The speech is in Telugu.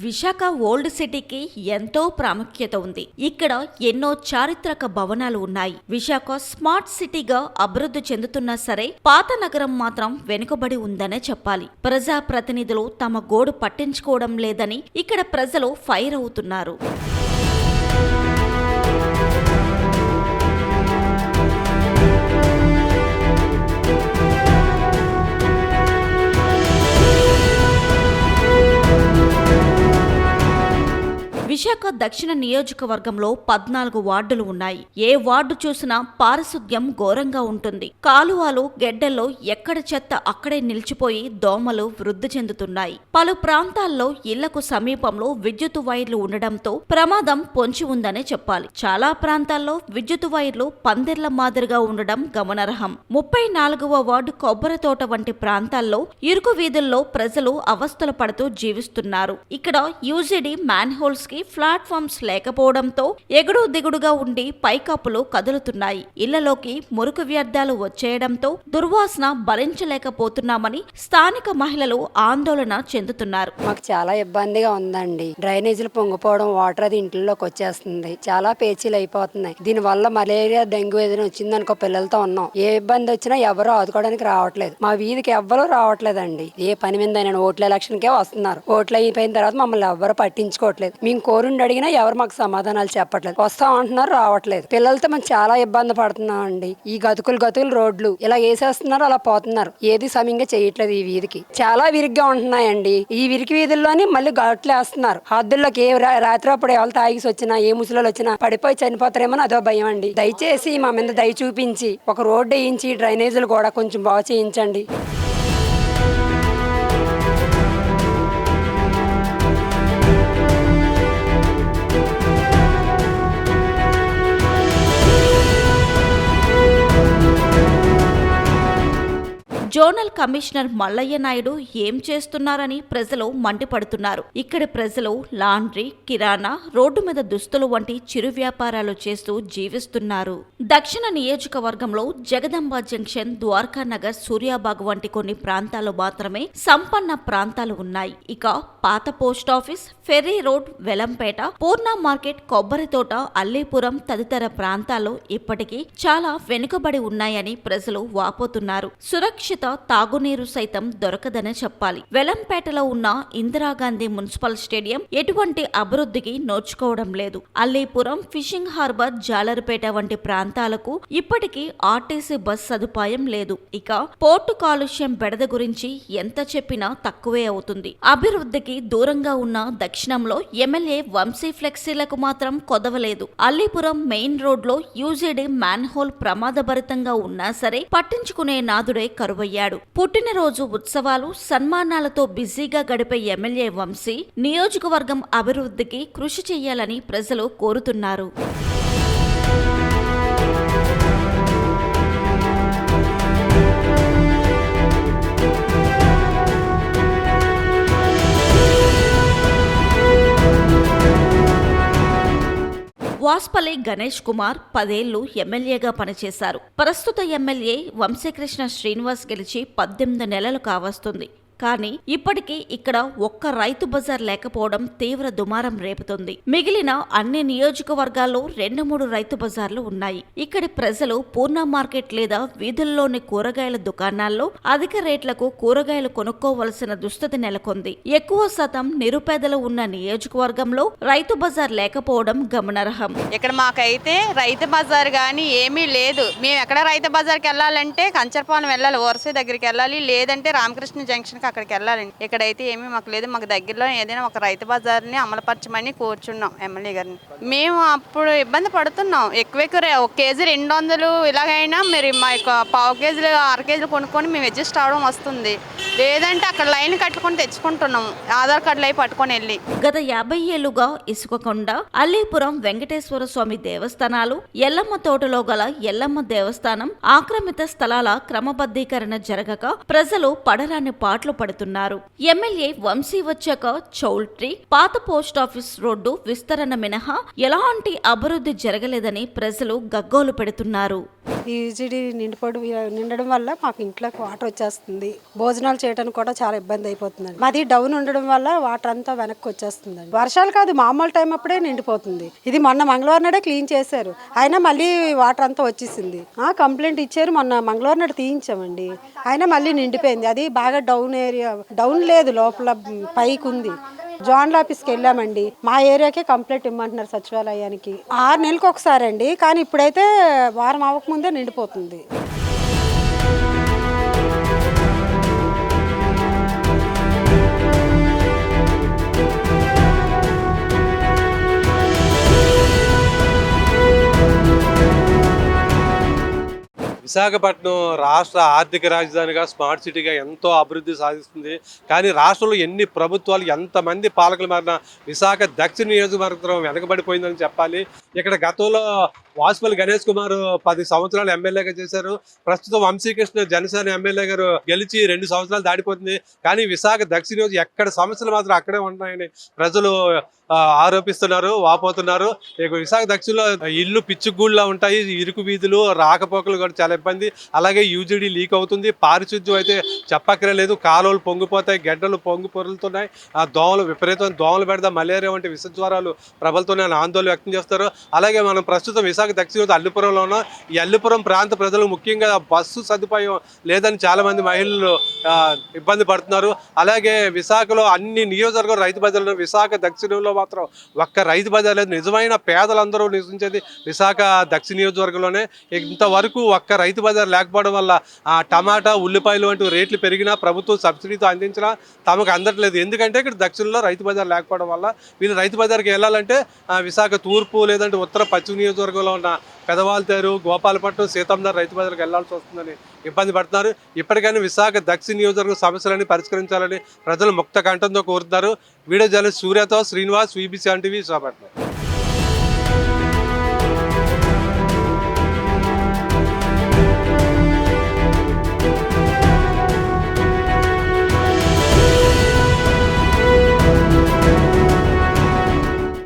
విశాఖ ఓల్డ్ సిటీకి ఎంతో ప్రాముఖ్యత ఉంది. ఇక్కడ ఎన్నో చారిత్రక భవనాలు ఉన్నాయి. విశాఖ స్మార్ట్ సిటీగా అభివృద్ధి చెందుతున్నా సరే పాత నగరం మాత్రం వెనుకబడి ఉందనే చెప్పాలి. ప్రజా ప్రతినిధులు తమ గోడు పట్టించుకోవడం లేదని ఇక్కడ ప్రజలు ఫైర్ అవుతున్నారు. విశాఖ దక్షిణ నియోజకవర్గంలో 14 వార్డులు ఉన్నాయి. ఏ వార్డు చూసినా పారిశుద్ధ్యం ఘోరంగా ఉంటుంది. కాలువలు, గెడ్డల్లో ఎక్కడ చెత్త అక్కడే నిలిచిపోయి దోమలు వృద్ధి చెందుతున్నాయి. పలు ప్రాంతాల్లో ఇళ్లకు సమీపంలో విద్యుత్ వైర్లు ఉండడంతో ప్రమాదం పొంచి ఉందనే చెప్పాలి. చాలా ప్రాంతాల్లో విద్యుత్ వైర్లు పందిర్ల మాదిరిగా ఉండడం గమనార్హం. 34వ వార్డు కొబ్బరి తోట వంటి ప్రాంతాల్లో ఇరుకు వీధుల్లో ప్రజలు అవస్థలు పడుతూ జీవిస్తున్నారు. ఇక్కడ యూజీడీ మ్యాన్హోల్స్ కి ప్లాట్ఫామ్స్ లేకపోవడంతో ఎగుడు దిగుడుగా ఉండి పైకప్పులు కదులుతున్నాయి. ఇళ్లలోకి మురికి వ్యర్థాలు వచ్చేయడంతో దుర్వాసన భరించలేకపోతున్నామని స్థానిక మహిళలు ఆందోళన చెందుతున్నారు. మాకు చాలా ఇబ్బందిగా ఉందండి. డ్రైనేజీలు పొంగిపోవడం, వాటర్ అది ఇంట్లోకి వచ్చేస్తుంది. చాలా పేచీలు అయిపోతున్నాయి. దీని వల్ల మలేరియా, డెంగ్యూ ఏదైనా వచ్చిందనుకో పిల్లలతో ఉన్నాం. ఏ ఇబ్బంది వచ్చినా ఎవరో ఆదుకోవడానికి రావట్లేదు. మా వీధికి ఎవ్వరూ రావట్లేదండి. ఏ పని మీద ఓట్ల ఎలక్షన్కే వస్తున్నారు. ఓట్లు అయిపోయిన తర్వాత మమ్మల్ని ఎవ్వరూ పట్టించుకోవట్లేదు. మేము కోరుండి అడిగినా ఎవరు మాకు సమాధానాలు చెప్పట్లేదు. వస్తాం అంటున్నారు, రావట్లేదు. పిల్లలతో మేము చాలా ఇబ్బంది పడుతున్నాం అండి. ఈ గతుకులు రోడ్లు ఇలా వేసేస్తున్నారు, అలా పోతున్నారు. ఏది సమయంగా చేయట్లేదు. ఈ వీధికి చాలా విరిగ్గా ఉంటున్నాయండి. ఈ విరికి వీధుల్లోని మళ్ళీ గట్లు వేస్తున్నారు. హద్దుల్లోకి ఏ రాత్రి అప్పుడు ఎవరు తాగిసి వచ్చినా, ఏ ముసలు వచ్చినా పడిపోయి చనిపోతారేమో అదో భయం అండి. దయచేసి మా మీద దయ చూపించి ఒక రోడ్డు వేయించి డ్రైనేజీలు కూడా కొంచెం బాగు చేయించండి. జోనల్ కమిషనర్ మల్లయ్య నాయుడు ఏం చేస్తున్నారని ప్రజలు మండిపడుతున్నారు. ఇక్కడి ప్రజలు లాండ్రీ, కిరాణా, రోడ్డు మీద దుస్తులు వంటి చిరు వ్యాపారాలు చేస్తూ జీవిస్తున్నారు. దక్షిణ నియోజకవర్గంలో జగదంబ జంక్షన్, ద్వారకా నగర్, సూర్యాబాగ్ వంటి కొన్ని ప్రాంతాలు మాత్రమే సంపన్న ప్రాంతాలు ఉన్నాయి. ఇక పాత పోస్టాఫీస్, ఫెర్రీ రోడ్, వెలంపేట, పూర్ణ మార్కెట్, కొబ్బరి తోట, అల్లీపురం తదితర ప్రాంతాలు ఇప్పటికీ చాలా వెనుకబడి ఉన్నాయని ప్రజలు వాపోతున్నారు. సురక్షిత తాగునీరు సైతం దొరకదనే చెప్పాలి. వెలంపేటలో ఉన్న ఇందిరాగాంధీ మున్సిపల్ స్టేడియం ఎటువంటి అభివృద్ధికి నోచుకోవడం లేదు. అల్లీపురం, ఫిషింగ్ హార్బర్, జాలర్పేట వంటి ప్రాంతాలకు ఇప్పటికీ ఆర్టీసీ బస్ సదుపాయం లేదు. ఇక పోర్టు కాలుష్యం బెడద గురించి ఎంత చెప్పినా తక్కువే అవుతుంది. అభివృద్ధికి దూరంగా ఉన్న దక్షిణంలో ఎమ్మెల్యే వంశీ ఫ్లెక్సీలకు మాత్రం కొదవలేదు. అల్లీపురం మెయిన్ రోడ్ లో యూజీడీ మ్యాన్హోల్ ప్రమాదభరితంగా ఉన్నా సరే పట్టించుకునే నాదుడే కరువయ్యాడు. పుట్టినరోజు ఉత్సవాలు, సన్మానాలతో బిజీగా గడిపే ఎమ్మెల్యే వంశీ నియోజకవర్గం అభివృద్ధికి కృషి చేయాలని ప్రజలు కోరుతున్నారు. వాస్పల్లి గణేష్ కుమార్ 10 ఏళ్లు ఎమ్మెల్యేగా పనిచేశారు. ప్రస్తుత ఎమ్మెల్యే వంశీకృష్ణ శ్రీనివాస్ గెలిచి 18 నెలలు కావస్తుంది. కానీ ఇప్పటికీ ఇక్కడ ఒక్క రైతు బజార్ లేకపోవడం తీవ్ర దుమారం రేపుతుంది. మిగిలిన అన్ని నియోజకవర్గాల్లో 2-3 రైతు బజార్లు ఉన్నాయి. ఇక్కడి ప్రజలు పూర్ణ మార్కెట్ లేదా వీధుల్లోని కూరగాయల దుకాణాల్లో అధిక రేట్లకు కూరగాయలు కొనుక్కోవలసిన దుస్థితి నెలకొంది. ఎక్కువ శాతం నిరుపేదలు ఉన్న నియోజకవర్గంలో రైతు బజార్ లేకపోవడం గమనార్హం. ఇక్కడ మాకైతే రైతు బజార్ గానీ ఏమీ లేదు. మేము ఎక్కడ రైతు బజార్కి వెళ్ళాలంటే కంచరపాలెం వెళ్ళాలి, ఓరసీ దగ్గరికి వెళ్ళాలి, లేదంటే రామకృష్ణ జంక్షన్ అక్కడికి వెళ్ళాలండి. ఇక్కడైతే ఏమీ మాకు లేదు. మాకు దగ్గరలో ఏదైనా ఒక రైతు బజార్ని అమలుపరచమని కూర్చున్నాం ఎమ్మెల్యే గారిని. మేము అప్పుడు ఇబ్బంది పడుతున్నాం. ఎక్కువ 1 కేజీ 200 ఇలాగైనా మరి మా యొక్క పావు కేజీలు, 1/2 కేజీలు కొనుక్కొని మేము అడ్జస్ట్ అవడం వస్తుంది. లేదంటే అక్కడ లైన్ కట్టుకొని తెచ్చుకుంటున్నాం, ఆధార్ కార్డులు అవి పట్టుకొని వెళ్ళి. గత 50 ఏళ్లుగా ఇసుకకొండ, అల్లీపురం వెంకటేశ్వర స్వామి దేవస్థానాలు, ఎల్లమ్మ తోటలో గల ఎల్లమ్మ దేవస్థానం ఆక్రమిత స్థలాల క్రమబద్ధీకరణ జరగక ప్రజలు పడరాని పాటలు మండిపడుతున్నారు. ఎమ్మెల్యే వంశీ వచ్చాక చౌల్ట్రీ, పాత పోస్టాఫీస్ రోడ్డు విస్తరణ మినహా ఎలాంటి అభివృద్ధి జరగలేదని ప్రజలు గగ్గోలు పెడుతున్నారు. ఈ యూజీడీ నిండడం వల్ల మాకు ఇంట్లోకి వాటర్ వచ్చేస్తుంది. భోజనాలు చేయడానికి కూడా చాలా ఇబ్బంది అయిపోతుందండి. మాది డౌన్ ఉండడం వల్ల వాటర్ అంతా వెనక్కి వచ్చేస్తుందండి. వర్షాలు కాదు, మామూలు టైం అప్పుడే నిండిపోతుంది. ఇది మొన్న మంగళవారం నాడే క్లీన్ చేశారు, అయినా మళ్ళీ వాటర్ అంతా వచ్చేసింది. కంప్లైంట్ ఇచ్చారు, మొన్న మంగళవారం నాడు తీయించామండి, అయినా మళ్ళీ నిండిపోయింది. అది బాగా డౌన్ ఏరియా, డౌన్ లేదు, లోపల పైకి ఉంది. జోనల్ ఆఫీస్కి వెళ్ళామండి, మా ఏరియాకే కంప్లైంట్ ఇమ్మంటున్నారు సచివాలయానికి. 6 నెలలకు ఒకసారి అండి, కానీ ఇప్పుడైతే వారం అవ్వకముందే నిండిపోతుంది. విశాఖపట్నం రాష్ట్ర ఆర్థిక రాజధానిగా, స్మార్ట్ సిటీగా ఎంతో అభివృద్ధి సాధిస్తుంది. కానీ రాష్ట్రంలో ఎన్ని ప్రభుత్వాలు, ఎంతమంది పాలకులు మారినా విశాఖ దక్షిణ నియోజకవర్గం వెనకబడిపోయిందని చెప్పాలి. ఇక్కడ గతంలో వాసుపల్లి గణేష్ కుమార్ 10 సంవత్సరాలు ఎమ్మెల్యేగా చేశారు. ప్రస్తుతం వంశీకృష్ణ జనసేన ఎమ్మెల్యే గారు గెలిచి 2 సంవత్సరాలు దాటిపోతుంది. కానీ విశాఖ దక్షిణ నియోజకవర్గం ఎక్కడ సమస్యలు మాత్రం అక్కడే ఉన్నాయని ప్రజలు ఆరోపిస్తున్నారు, వాపోతున్నారు. ఇక విశాఖ దక్షిణలో ఇల్లు పిచ్చుగూళ్ళ ఉంటాయి, ఇరుకు వీధులు, రాకపోకలు కూడా చాలా ఇబ్బంది. అలాగే యూజీడీ లీక్ అవుతుంది. పారిశుద్ధ్యం అయితే చెప్పక్కర్లేదు, కాలువలు పొంగిపోతాయి, గడ్డలు పొంగి పొరులుతున్నాయి. దోమలు, విపరీతమైన దోమలు పెడతా, మలేరియా వంటి విష జ్వరాలు ప్రబలుతున్నాయని ఆందోళన వ్యక్తం చేస్తారు. అలాగే మనం ప్రస్తుతం విశాఖ దక్షిణ అల్లిపురంలో ఉన్నాం. ఈ అల్లిపురం ప్రాంత ప్రజలు ముఖ్యంగా బస్సు సదుపాయం లేదని చాలా మంది మహిళలు ఇబ్బంది పడుతున్నారు. అలాగే విశాఖలో అన్ని నియోజకవర్గం రైతు బజార్లు, విశాఖ దక్షిణంలో మాత్రం ఒక్క రైతు బజార్ లేదు. నిజమైన పేదలందరూ నివసించేది విశాఖ దక్షిణ నియోజకవర్గంలోనే. ఇంతవరకు ఒక్క రైతు బజార్ లేకపోవడం వల్ల టమాటా, ఉల్లిపాయలు వంటి రేట్లు పెరిగినా, ప్రభుత్వం సబ్సిడీతో అందించినా తమకు అందట్లేదు. ఎందుకంటే ఇక్కడ దక్షిణంలో రైతు బజార్ లేకపోవడం వల్ల వీళ్ళు రైతు బజార్కి వెళ్ళాలంటే విశాఖ తూర్పు లేదంటే ఉత్తర పశ్చిమ నియోజకవర్గంలో ఉన్న పెదవాల్తేరు, గోపాలపట్నం, సీతంనగర్ రైతు బజార్కి వెళ్లాల్సి వస్తుందని ఇబ్బంది పడుతున్నారు. ఇప్పటికైనా విశాఖ దక్షిణ నియోజకవర్గ సమస్యలని పరిష్కరించాలని ప్రజలు ముక్త కంఠంతో కోరుతున్నారు. వీడియో జర్నలిస్ట్ సూర్యతో శ్రీనివాస్, VBC టీవీ, విశాఖపట్నం.